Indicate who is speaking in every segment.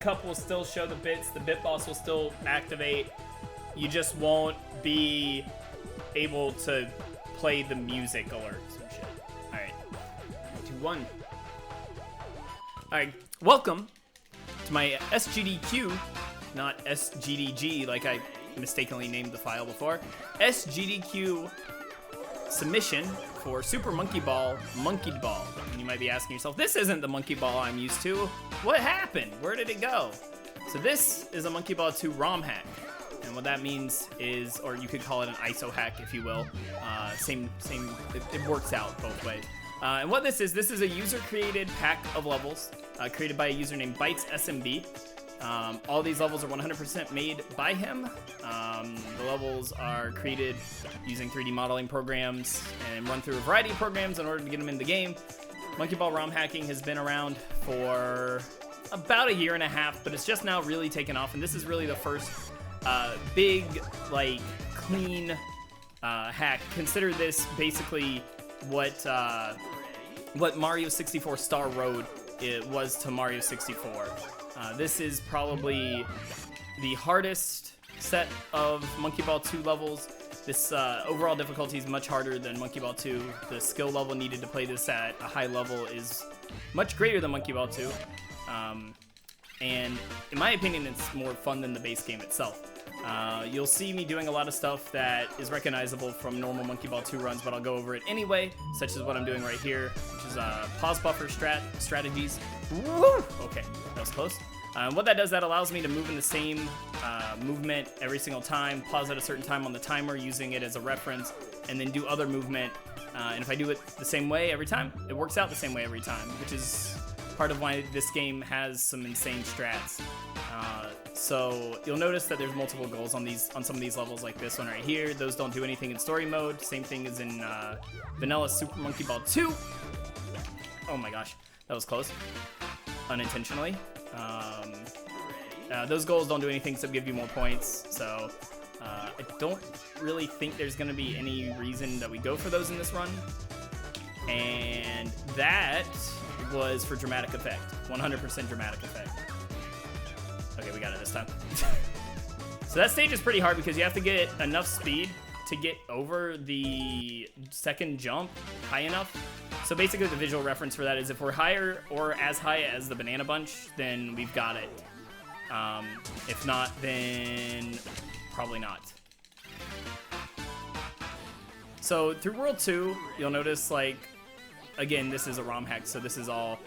Speaker 1: cup will still show the bits, the bit boss will still activate. You just won't be able to play the music alerts and shit. Alright. 2, 1. Alright, welcome to my SGDQ, not SGDG like I mistakenly named the file before. SGDQ submission for Super Monkey Ball Monkey Ball. And you might be asking yourself, this isn't the Monkey Ball I'm used to. What happened? Where did it go? So this is a Monkey Ball 2 ROM hack. And what that means is, or you could call it an ISO hack if you will. It works out both ways. And what this is a user-created pack of levels created by a user named Bytes SMB. All these levels are 100% made by him. The levels are created using 3D modeling programs and run through a variety of programs in order to get them in the game. Monkey Ball ROM hacking has been around for about a year and a half, but it's just now really taken off, and this is really the first big, like, clean hack. Consider this basically what Mario 64 Star Road was to Mario 64. This is probably the hardest set of Monkey Ball 2 levels. This overall difficulty is much harder than Monkey Ball 2. The skill level needed to play this at a high level is much greater than Monkey Ball 2. And in my opinion, it's more fun than the base game itself. You'll see me doing a lot of stuff that is recognizable from normal Monkey Ball 2 runs, but I'll go over it anyway, such as what I'm doing right here, which is pause buffer strategies. Woo! Okay, that was close. What that does, that allows me to move in the same movement every single time, pause at a certain time on the timer using it as a reference, and then do other movement. And if I do it the same way every time, it works out the same way every time, which is part of why this game has some insane strats. So you'll notice that there's multiple goals on some of these levels, like this one right here. Those don't do anything in story mode. Same thing as in vanilla Super Monkey Ball 2. Oh my gosh, that was close. Unintentionally. Those goals don't do anything except give you more points. So I don't really think there's going to be any reason that we go for those in this run. And that was for dramatic effect. 100% dramatic effect. Okay, we got it this time. So that stage is pretty hard because you have to get enough speed to get over the second jump high enough. So basically the visual reference for that is if we're higher or as high as the Banana Bunch, then we've got it. If not, then probably not. So through World 2, you'll notice, like, again, this is a ROM hack, so this is all,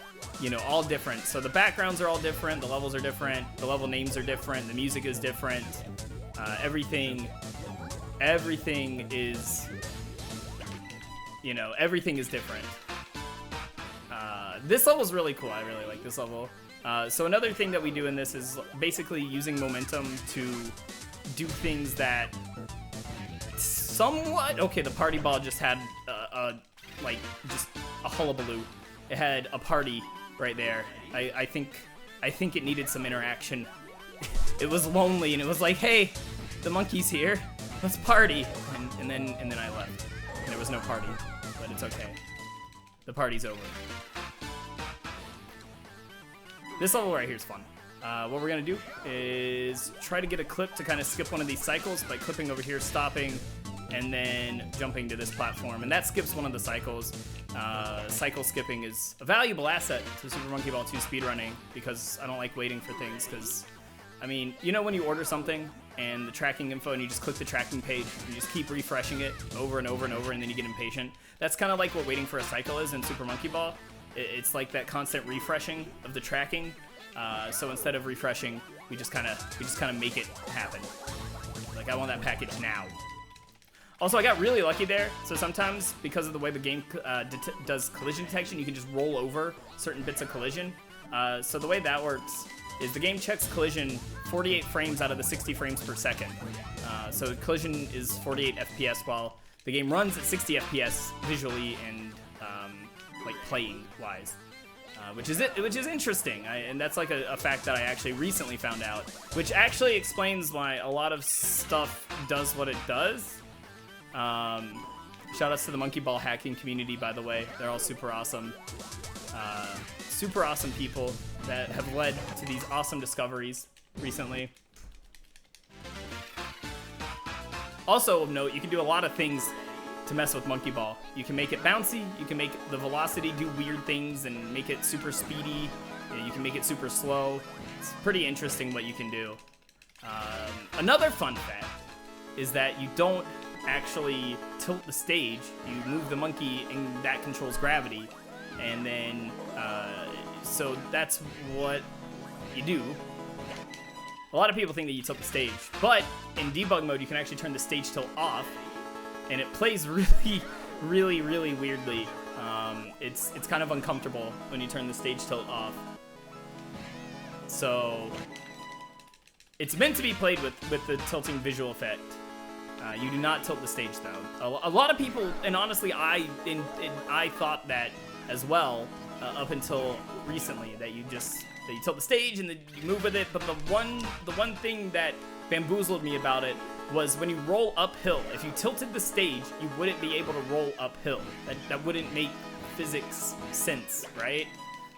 Speaker 1: you know, all different. So the backgrounds are all different, the levels are different, the level names are different, the music is different, everything is, you know, everything is different. This level's really cool. I really like this level. So another thing that we do in this is basically using momentum to do things that somewhat... Okay, the party ball just had like just a hullabaloo. It had a party right there. I think it needed some interaction. It was lonely and it was like, hey, the monkey's here. Let's party. And then I left. And there was no party, but it's okay. The party's over. This level right here is fun. What we're gonna do is try to get a clip to kind of skip one of these cycles by clipping over here, stopping, and then jumping to this platform. And that skips one of the cycles. Cycle skipping is a valuable asset to Super Monkey Ball 2 speedrunning because I don't like waiting for things because, I mean, you know when you order something and the tracking info and you just click the tracking page and you just keep refreshing it over and over and over and then you get impatient? That's kind of like what waiting for a cycle is in Super Monkey Ball. It's like that constant refreshing of the tracking. So instead of refreshing, we just kind of make it happen. Like, I want that package now. Also, I got really lucky there. So sometimes, because of the way the game does collision detection, you can just roll over certain bits of collision. So the way that works is the game checks collision 48 frames out of the 60 frames per second. So collision is 48 FPS while the game runs at 60 FPS visually and like playing wise, which is interesting. And that's like a fact that I actually recently found out, which actually explains why a lot of stuff does what it does. Shout outs to the Monkey Ball hacking community, by the way. They're all super awesome. super awesome people that have led to these awesome discoveries recently. Also of note, you can do a lot of things to mess with Monkey Ball. You can make it bouncy, you can make the velocity do weird things and make it super speedy, you can make it super slow. It's pretty interesting what you can do. Another fun fact is that you don't actually tilt the stage. You move the monkey and that controls gravity. And then, so that's what you do. A lot of people think that you tilt the stage, but in debug mode, you can actually turn the stage tilt off, and it plays really, really, really weirdly. It's kind of uncomfortable when you turn the stage tilt off. So it's meant to be played with the tilting visual effect. You do not tilt the stage though. A lot of people, and honestly, I thought that as well up until recently, that you tilt the stage and then you move with it. But the one thing that bamboozled me about it was when you roll uphill. If you tilted the stage, you wouldn't be able to roll uphill. That wouldn't make physics sense, right?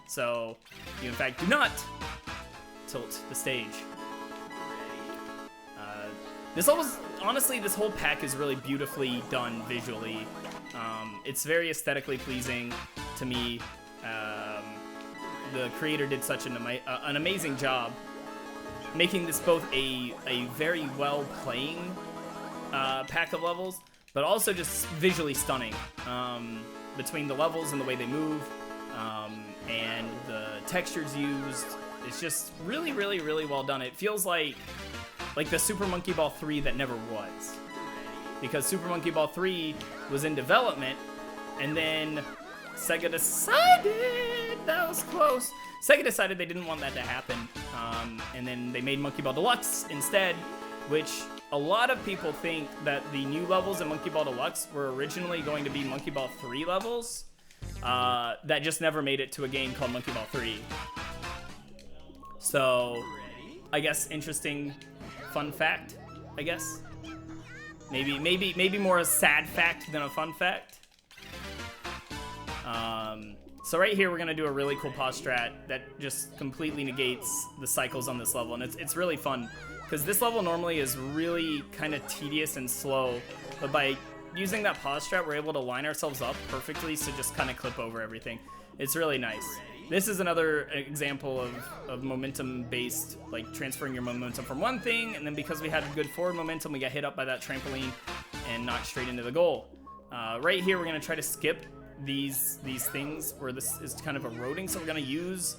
Speaker 1: So you in fact do not tilt the stage. This level's, honestly, this whole pack is really beautifully done visually. It's very aesthetically pleasing to me. The creator did such an amazing job making this both a very well playing pack of levels, but also just visually stunning. Between the levels and the way they move, and the textures used, it's just really, really, really well done. It feels like the Super Monkey Ball 3 that never was. Because Super Monkey Ball 3 was in development, and then Sega decided, that was close. Sega decided they didn't want that to happen, and then they made Monkey Ball Deluxe instead, which a lot of people think that the new levels in Monkey Ball Deluxe were originally going to be Monkey Ball 3 levels, that just never made it to a game called Monkey Ball 3. So, I guess interesting fun fact, I guess. Maybe more a sad fact than a fun fact. So right here, we're gonna do a really cool pause strat that just completely negates the cycles on this level, and it's really fun because this level normally is really kind of tedious and slow, but by using that pause strat, we're able to line ourselves up perfectly to just kind of clip over everything. It's really nice. This is another example of momentum-based, like transferring your momentum from one thing, and then because we had good forward momentum, we got hit up by that trampoline and knocked straight into the goal. Right here, we're gonna try to skip these things where this is kind of eroding, so we're gonna use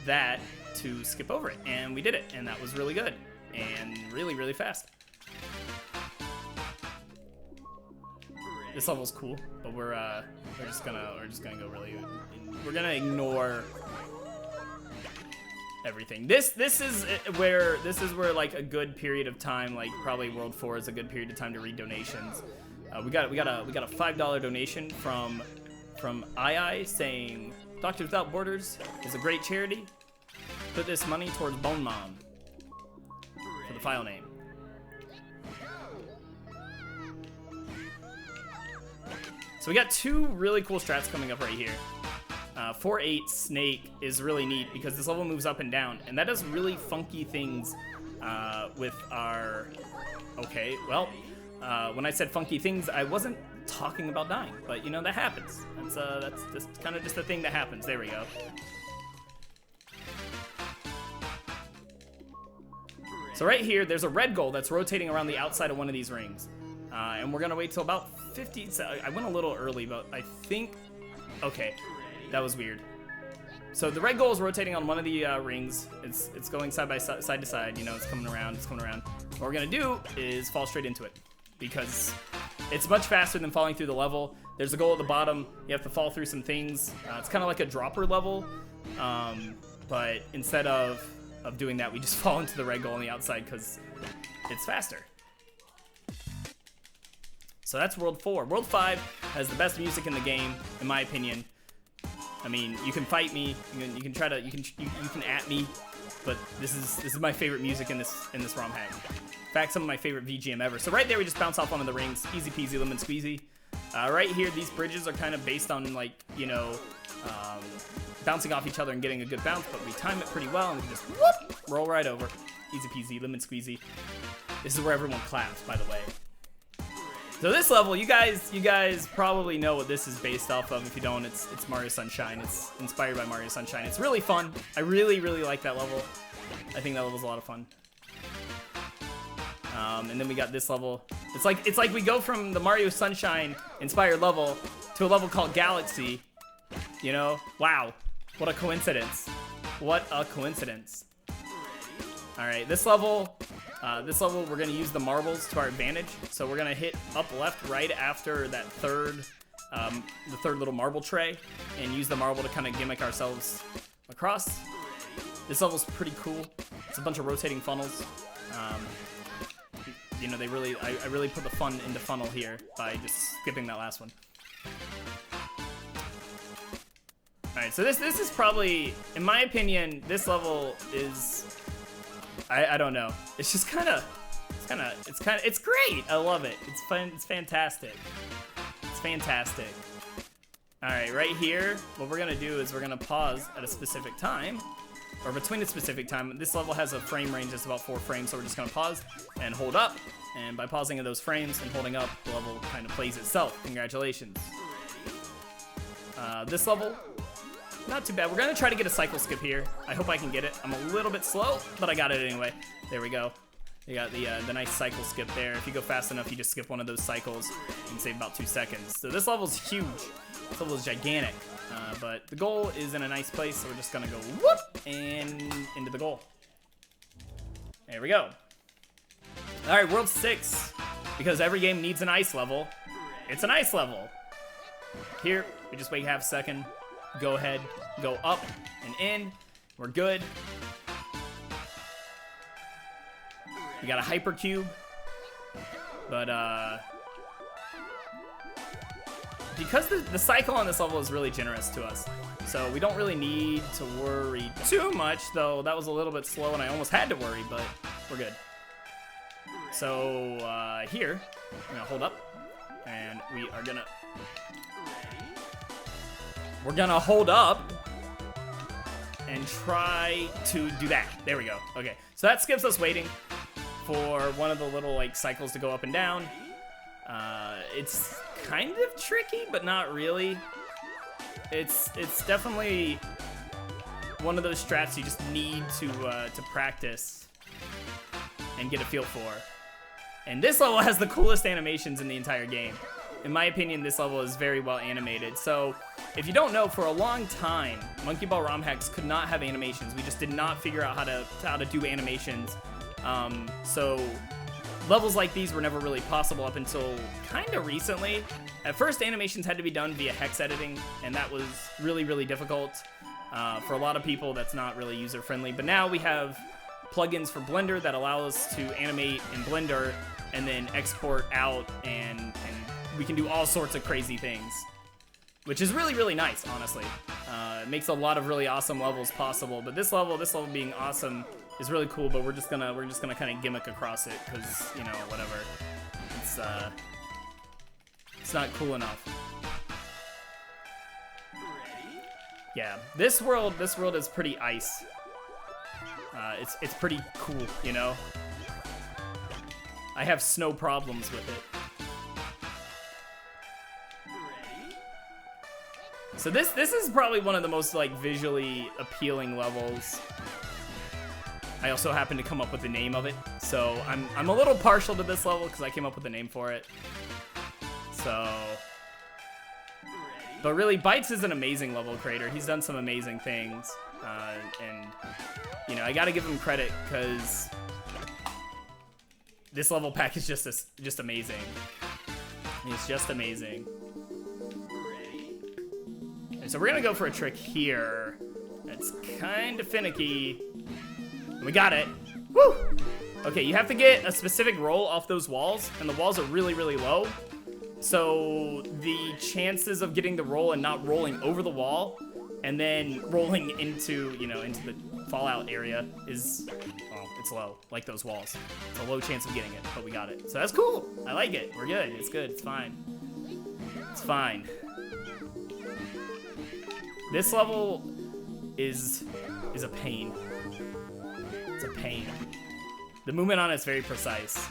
Speaker 1: that to skip over it, and we did it, and that was really good and really, really fast. This level's cool, but we're just gonna go really. We're gonna ignore everything. This is where like a good period of time, like probably World 4 is a good period of time to read donations. We got a $5 donation from II saying Doctors Without Borders is a great charity. Put this money towards Bone Mom for the file name. So we got two really cool strats coming up right here. 4-8 Snake is really neat because this level moves up and down, and that does really funky things with our... Okay, well, when I said funky things, I wasn't talking about dying, but you know, that happens. That's just kind of just a thing that happens. There we go. So right here, there's a red goal that's rotating around the outside of one of these rings. And we're gonna wait till about 50, so I went a little early, but I think, okay, that was weird. So the red goal is rotating on one of the rings. It's going side to side, you know, it's coming around. What we're gonna do is fall straight into it because it's much faster than falling through the level. There's a goal at the bottom. You have to fall through some things. It's kind of like a dropper level, but instead of doing that, we just fall into the red goal on the outside because it's faster. So that's World 4. World 5 has the best music in the game, in my opinion. I mean, you can fight me, you can try to, you can at me, but this is my favorite music in this ROM hack. In fact, some of my favorite VGM ever. So right there, we just bounce off one of the rings, easy peasy, lemon squeezy. Right here, these bridges are kind of based on, like, you know, bouncing off each other and getting a good bounce, but we time it pretty well, and we just whoop, roll right over. Easy peasy, lemon squeezy. This is where everyone claps, by the way. So this level, you guys probably know what this is based off of. If you don't, it's Mario Sunshine. It's inspired by Mario Sunshine. It's really fun. I really like that level. I think that level's a lot of fun. And then we got this level. It's like we go from the Mario Sunshine inspired level to a level called Galaxy. You know? Wow. What a coincidence. What a coincidence. Alright, this level we're gonna use the marbles to our advantage. So we're gonna hit up left right after that the third little marble tray, and use the marble to kind of gimmick ourselves across. This level's pretty cool. It's a bunch of rotating funnels. You know, I really put the fun into funnel here by just skipping that last one. Alright, so this is probably, in my opinion, this level is, I don't know. It's just it's great. I love it. It's fun. It's fantastic. It's fantastic. All right, right here, what we're gonna do is we're gonna pause at a specific time, or between a specific time. This level has a frame range that's about 4 frames, so we're just gonna pause and hold up. And by pausing in those frames and holding up, the level kind of plays itself. Congratulations. This level, not too bad. We're gonna try to get a cycle skip here. I hope I can get it. I'm a little bit slow, but I got it anyway. There we go. You got the nice cycle skip there. If you go fast enough, you just skip one of those cycles and save about 2 seconds. So this level's huge. This level is gigantic. But the goal is in a nice place, so we're just gonna go whoop and into the goal. There we go. All right, World 6. Because every game needs an ice level. It's an ice level. Here, we just wait half a second. Go ahead, go up and in. We're good. We got a hypercube, but because the cycle on this level is really generous to us, so we don't really need to worry too much, though that was a little bit slow and I almost had to worry, but we're good. So here, we're gonna hold up, and we're gonna hold up and try to do that. There we go. Okay, so that skips us waiting for one of the little like cycles to go up and down. It's kind of tricky, but not really. It's definitely one of those strats you just need to practice and get a feel for. And this level has the coolest animations in the entire game. In my opinion, this level is very well animated. So if you don't know, for a long time, Monkey Ball ROM hacks could not have animations. We just did not figure out how to do animations. So levels like these were never really possible up until kind of recently. At first, animations had to be done via hex editing, and that was really difficult. For a lot of people, that's not really user-friendly. But now we have plugins for Blender that allow us to animate in Blender and then export out, and we can do all sorts of crazy things, which is really nice, honestly. It makes a lot of really awesome levels possible. But this level being awesome is really cool. But we're just gonna kind of gimmick across it because, you know, whatever. It's not cool enough. Yeah, this world is pretty ice. It's pretty cool, you know. I have snow problems with it. So this is probably one of the most like visually appealing levels. I also happen to come up with the name of it, so I'm a little partial to this level because I came up with the name for it. So, but really, Bites is an amazing level creator. He's done some amazing things, and you know, I gotta give him credit because this level pack is just amazing. It's just amazing. And so we're gonna go for a trick here. It's kind of finicky. We got it. Woo! Okay, you have to get a specific roll off those walls, and the walls are really low. So the chances of getting the roll and not rolling over the wall and then rolling into, you know, into the fallout area is, well, it's low, like those walls. It's a low chance of getting it, but we got it. So that's cool. I like it. We're good. It's good. It's fine. It's fine. This level, is a pain. It's a pain. The movement on it's very precise.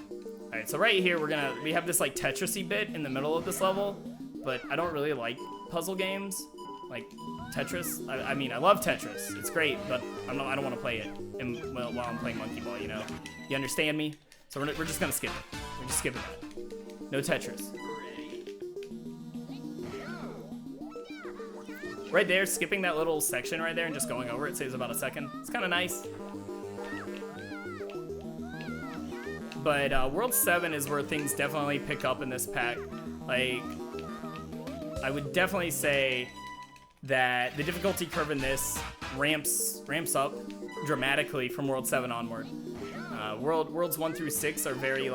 Speaker 1: All right, so right here we have this like Tetris-y bit in the middle of this level, but I don't really like puzzle games like Tetris. I mean, I love Tetris. It's great, but I don't want to play it while I'm playing Monkey Ball. You know, you understand me? So we're just gonna skip it. We're just skipping that. No Tetris. Right there, skipping that little section right there and just going over it saves about a second. It's kind of nice. But World 7 is where things definitely pick up in this pack. Like, I would definitely say that the difficulty curve in this ramps up dramatically from World 7 onward. Worlds 1 through 6 are very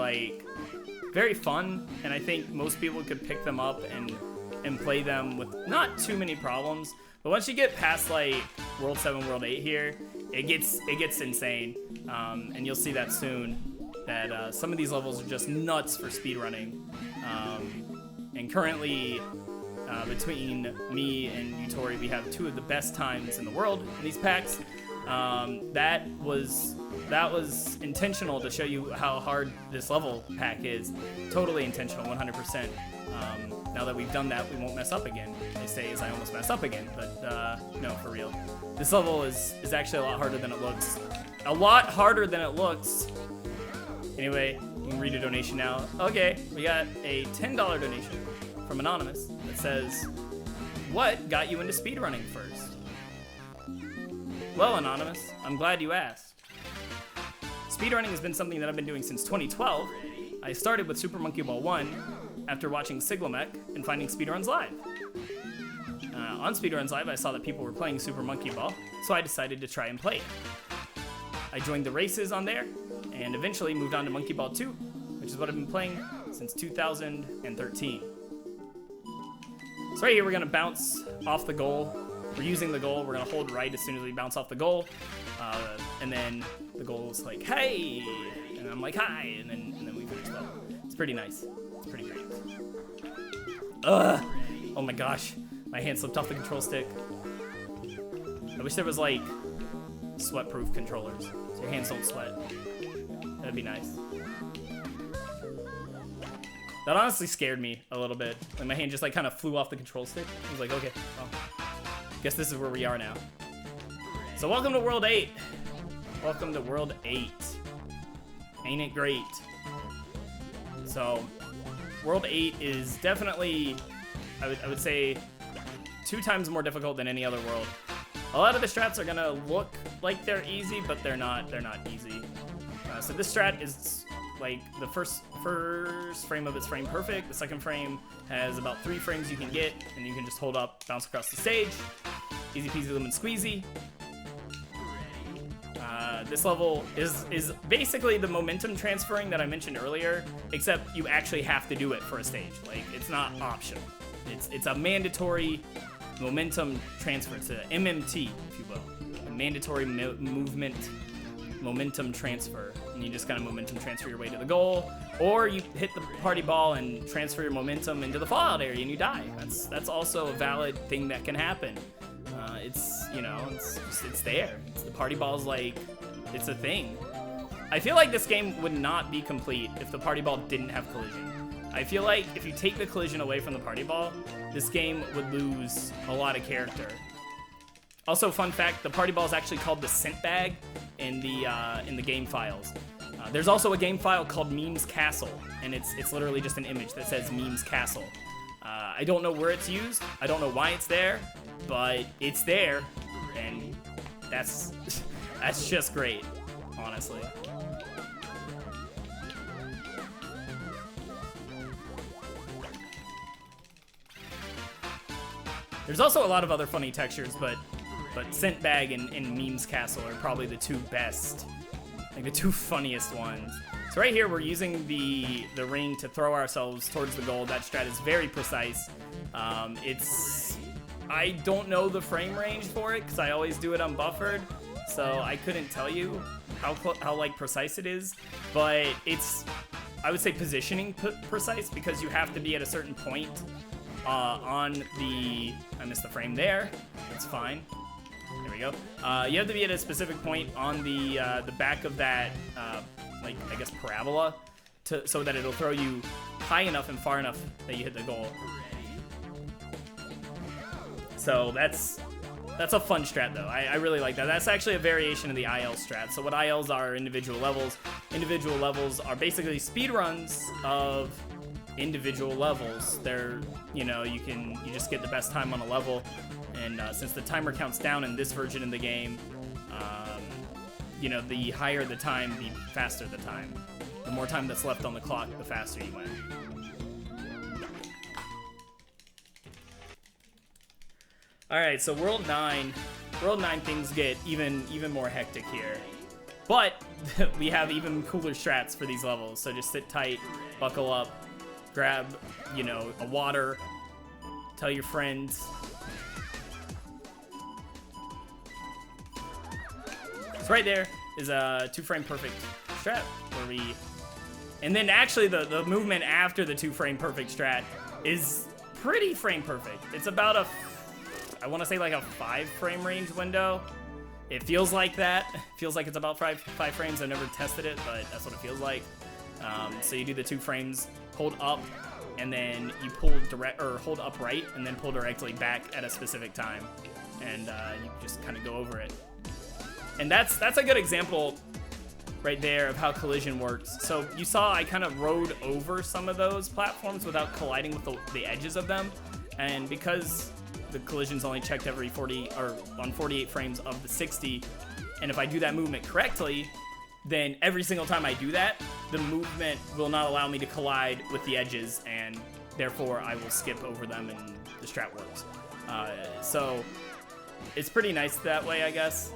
Speaker 1: fun, and I think most people could pick them up and play them with not too many problems. But once you get past like World 7, World 8 here, it gets insane, and you'll see that soon. That some of these levels are just nuts for speedrunning, and currently between me and Yutori, we have 2 of the best times in the world in these packs. That was intentional to show you how hard this level pack is. Totally intentional, 100%. Now that we've done that, we won't mess up again. They say as I almost messed up again, but no, for real. This level is actually a lot harder than it looks. A lot harder than it looks. Anyway, you can read a donation now. Okay, we got a $10 donation from Anonymous that says, "What got you into speedrunning first?" Well, Anonymous, I'm glad you asked. Speedrunning has been something that I've been doing since 2012. I started with Super Monkey Ball 1 after watching Siglamech and finding Speedruns Live. On Speedruns Live, I saw that people were playing Super Monkey Ball, so I decided to try and play it. I joined the races on there, and eventually moved on to Monkey Ball 2, which is what I've been playing since 2013. So right here, we're gonna bounce off the goal. We're using the goal. We're gonna hold right as soon as we bounce off the goal, and then the goal is like, "Hey," and I'm like, "Hi," and then we finish the level. It's pretty nice. It's pretty great. Ugh! Oh my gosh, my hand slipped off the control stick. I wish there was like sweat-proof controllers, so your hands don't sweat. That'd be nice. That honestly scared me a little bit. Like my hand just like kind of flew off the control stick. I was like, okay, well, guess this is where we are now. So welcome to World 8. Welcome to World 8. Ain't it great? So World 8 is definitely, I would say, 2 times more difficult than any other world. A lot of the strats are gonna look like they're easy, but they're not easy. So this strat is like the first frame of it's frame perfect. The second frame has about 3 frames you can get, and you can just hold up, bounce across the stage. Easy peasy lemon squeezy. This level is basically the momentum transferring that I mentioned earlier, except you actually have to do it for a stage. Like, it's not optional. It's a mandatory momentum transfer. It's a MMT, if you will. A mandatory movement momentum transfer. And you just kind of momentum transfer your way to the goal, or you hit the party ball and transfer your momentum into the fallout area and you die. That's also a valid thing that can happen. It's, you know, it's there. The party ball's like, it's a thing. I feel like this game would not be complete if the party ball didn't have collision. I feel like if you take the collision away from the party ball, this game would lose a lot of character. Also, fun fact, the party ball is actually called the scent bag in the game files. There's also a game file called Memes Castle, and it's literally just an image that says Memes Castle. I don't know where it's used. I don't know why it's there, but it's there, and that's just great, honestly. There's also a lot of other funny textures, but Scent Bag and Memes Castle are probably the 2 best, like the 2 funniest ones. So right here, we're using the ring to throw ourselves towards the goal. That strat is very precise. I don't know the frame range for it because I always do it unbuffered, so I couldn't tell you how like precise it is. But it's, I would say, positioning precise, because you have to be at a certain point on the, I missed the frame there. That's fine. go. You have to be at a specific point on the back of that, like, I guess, parabola, so that it'll throw you high enough and far enough that you hit the goal. So that's a fun strat, though. I really like that. That's actually a variation of the IL strat. So what ILs are individual levels. Individual levels are basically speedruns of individual levels. They're, you know, you just get the best time on a level, and since the timer counts down in this version of the game, you know, the higher the time, the faster the time. The more time that's left on the clock, the faster you win. All right, so World 9 things get even more hectic here. But we have even cooler strats for these levels, so just sit tight, buckle up, grab, you know, a water, tell your friends. So right there is a 2-frame perfect strat where we, and then actually the movement after the 2-frame perfect strat is pretty frame perfect. It's about a, I want to say like a 5-frame range window. It feels like that. It feels like it's about five frames. I've never tested it, but that's what it feels like. So you do the 2 frames, hold up, and then you pull direct, or hold up right, and then pull directly back at a specific time, and you just kind of go over it. And that's a good example right there of how collision works. So you saw I kind of rode over some of those platforms without colliding with the edges of them, and because the collision's only checked every 40 or on 48 frames of the 60, and if I do that movement correctly, then every single time I do that, the movement will not allow me to collide with the edges, and therefore I will skip over them and the strat works. So it's pretty nice that way, I guess.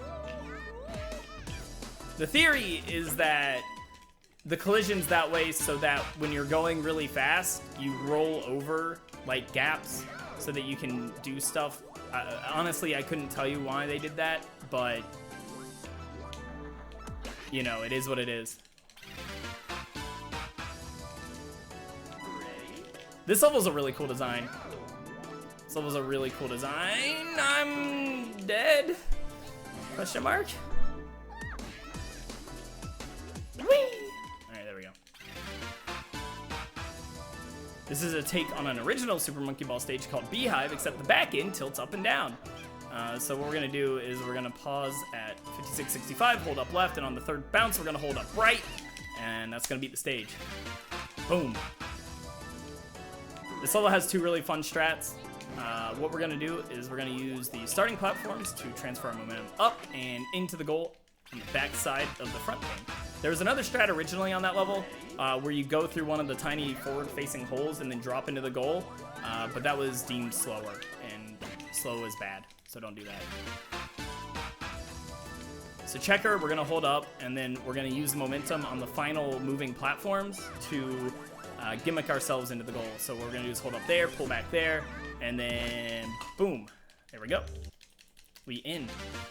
Speaker 1: The theory is that the collision's that way so that when you're going really fast, you roll over like gaps so that you can do stuff. Honestly, I couldn't tell you why they did that, but you know, it is what it is. This level's a really cool design. This level's a really cool design. I'm dead? Question mark? Whee! Alright, there we go. This is a take on an original Super Monkey Ball stage called Beehive, except the back end tilts up and down. So what we're gonna do is we're gonna pause at 5665, hold up left, and on the third bounce we're gonna hold up right, and that's gonna beat the stage. Boom. This level has 2 really fun strats. What we're gonna do is we're gonna use the starting platforms to transfer our momentum up and into the goal on the back side of the front pane. There was another strat originally on that level where you go through one of the tiny forward-facing holes and then drop into the goal, but that was deemed slower, and slow is bad, so don't do that. So checker, we're gonna hold up, and then we're gonna use momentum on the final moving platforms to gimmick ourselves into the goal. So what we're gonna do is hold up there, pull back there, and then boom, there we go. We in.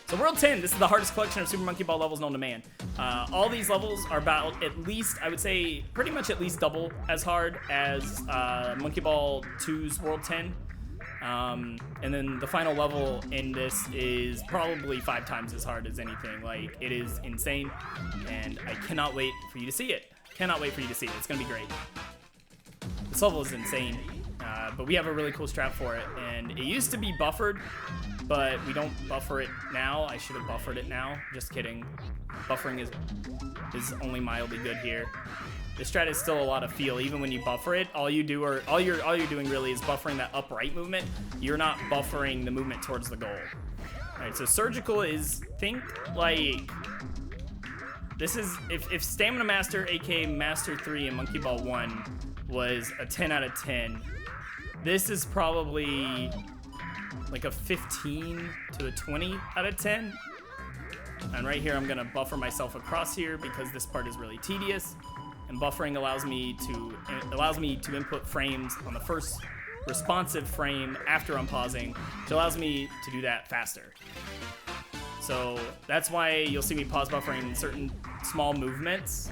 Speaker 1: So World 10, this is the hardest collection of Super Monkey Ball levels known to man. All these levels are about at least, I would say, pretty much at least double as hard as Monkey Ball 2's World 10. And then the final level in this is probably 5 times as hard as anything. Like, it is insane, and I cannot wait for you to see it. Cannot wait for you to see it. It's gonna be great. This level is insane, but we have a really cool strat for it, and it used to be buffered, but we don't buffer it now. I should have buffered it now. Just kidding. Buffering is only mildly good here. This strat is still a lot of feel. Even when you buffer it, all you're doing really is buffering that upright movement. You're not buffering the movement towards the goal. All right, so surgical is, think like, this is, if Stamina Master, aka Master 3 and Monkey Ball 1 was a 10 out of 10, this is probably like a 15 to a 20 out of 10. And right here, I'm gonna buffer myself across here because this part is really tedious. And buffering allows me to input frames on the first responsive frame after I'm pausing, which allows me to do that faster. So that's why you'll see me pause buffering certain small movements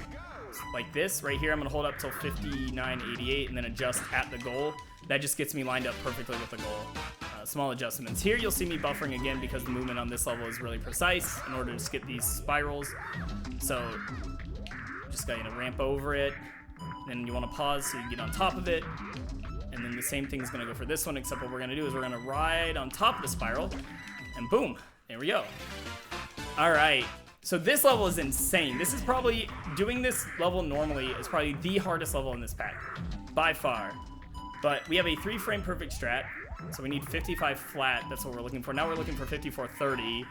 Speaker 1: like this right here. I'm gonna hold up till 59.88 and then adjust at the goal. That just gets me lined up perfectly with the goal. small adjustments. Here you'll see me buffering again because the movement on this level is really precise in order to skip these spirals. So just got to ramp over it. Then you want to pause so you can get on top of it. And then the same thing is going to go for this one, except what we're going to do is we're going to ride on top of the spiral. And boom, there we go. All right, so this level is insane. This is probably, doing this level normally is probably the hardest level in this pack, by far. But we have a 3-frame perfect strat, so we need 55 flat. That's what we're looking for. Now we're looking for 5430.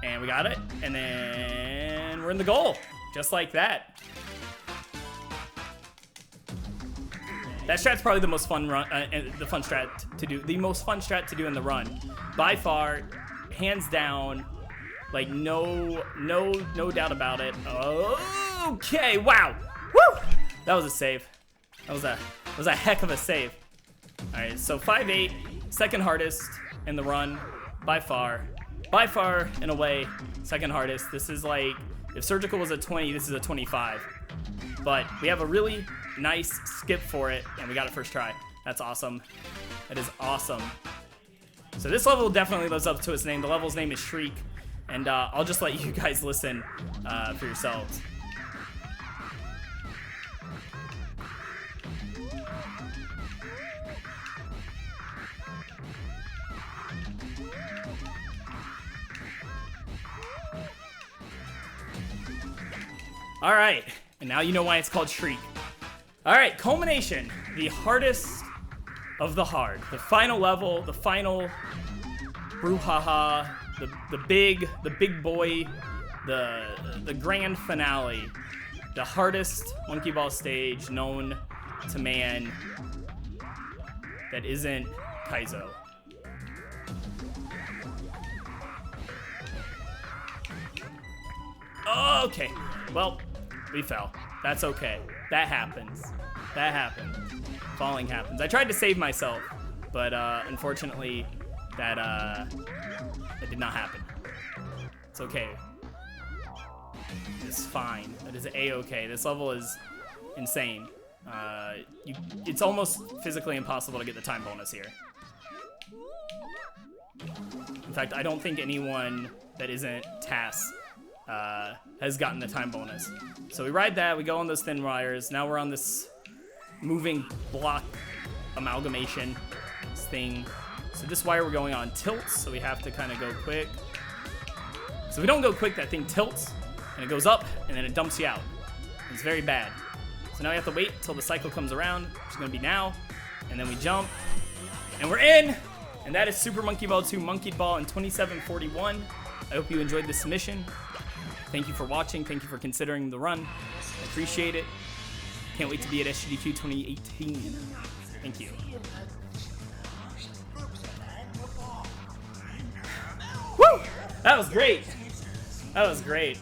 Speaker 1: And we got it. And then we're in the goal, just like that. That strat's probably the most fun run, the most fun strat to do in the run, by far, hands down. Like no doubt about it. Okay, wow, woo! That was a save. That was a heck of a save. All right, so 5-8, second hardest in the run, by far and away, second hardest. This is like, if Surgical was a 20, this is a 25. But we have a really nice skip for it, and we got it first try. That's awesome. That is awesome. So this level definitely lives up to its name. The level's name is Shriek, and I'll just let you guys listen for yourselves. All right, and now you know why it's called Shriek. All right, culmination, the hardest of the hard, the final level, the final brouhaha, the big boy, the grand finale, the hardest monkey ball stage known to man that isn't Kaizo. Okay, well, we fell. That's okay. That happens. That happened. Falling happens. I tried to save myself, but unfortunately, that did not happen. It's okay. It's fine. That is a-okay. This level is insane. It's almost physically impossible to get the time bonus here. In fact, I don't think anyone that isn't TAS has gotten the time bonus. So we ride that, we go on those thin wires. Now we're on this moving block amalgamation thing. So this wire we're going on tilts, so we have to kind of go quick. So if we don't go quick, that thing tilts, and it goes up, and then it dumps you out. It's very bad. So now we have to wait until the cycle comes around, which is going to be now, and then we jump, and we're in! And that is Super Monkey Ball 2 Monkeyed Ball in 2741. I hope you enjoyed this submission. Thank you for watching. Thank you for considering the run. I appreciate it. Can't wait to be at SGDQ 2018. Thank you. Woo! That was great. That was great.